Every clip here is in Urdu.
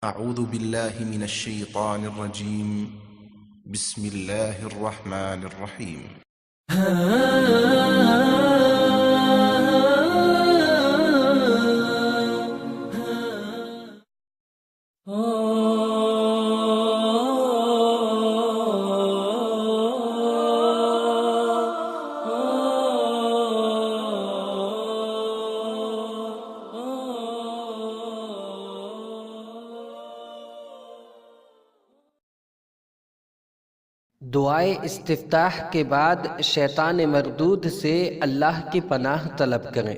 أعوذ بالله من الشيطان الرجيم. بسم الله الرحمن الرحيم. دعائے استفتاح کے بعد شیطان مردود سے اللہ کی پناہ طلب کریں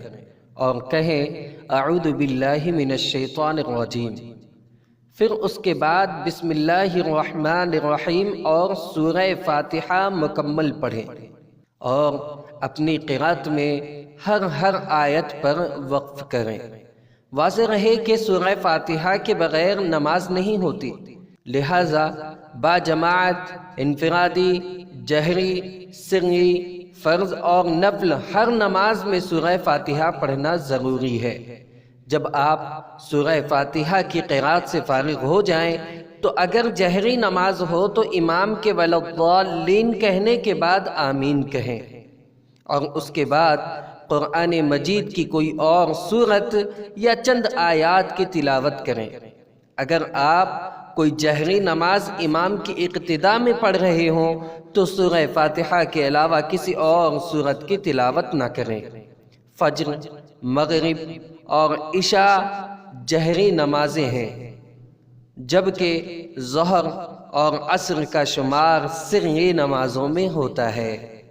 اور کہیں اعوذ باللہ من الشیطان الرجیم۔ پھر اس کے بعد بسم اللہ الرحمن الرحیم اور سورہ فاتحہ مکمل پڑھیں اور اپنی قرأت میں ہر آیت پر وقف کریں۔ واضح رہے کہ سورہ فاتحہ کے بغیر نماز نہیں ہوتی، لہذا با جماعت، انفرادی، جہری، سری، فرض اور نفل ہر نماز میں سورہ فاتحہ پڑھنا ضروری ہے۔ جب آپ سورہ فاتحہ کی قرأت سے فارغ ہو جائیں تو اگر جہری نماز ہو تو امام کے ولضالین کہنے کے بعد آمین کہیں اور اس کے بعد قرآن مجید کی کوئی اور سورت یا چند آیات کی تلاوت کریں۔ اگر آپ کوئی جہری نماز امام کی اقتداء میں پڑھ رہے ہوں تو سورہ فاتحہ کے علاوہ کسی اور سورت کی تلاوت نہ کریں۔ فجر، مغرب اور عشاء جہری نمازیں ہیں، جبکہ ظہر اور عصر کا شمار سری نمازوں میں ہوتا ہے۔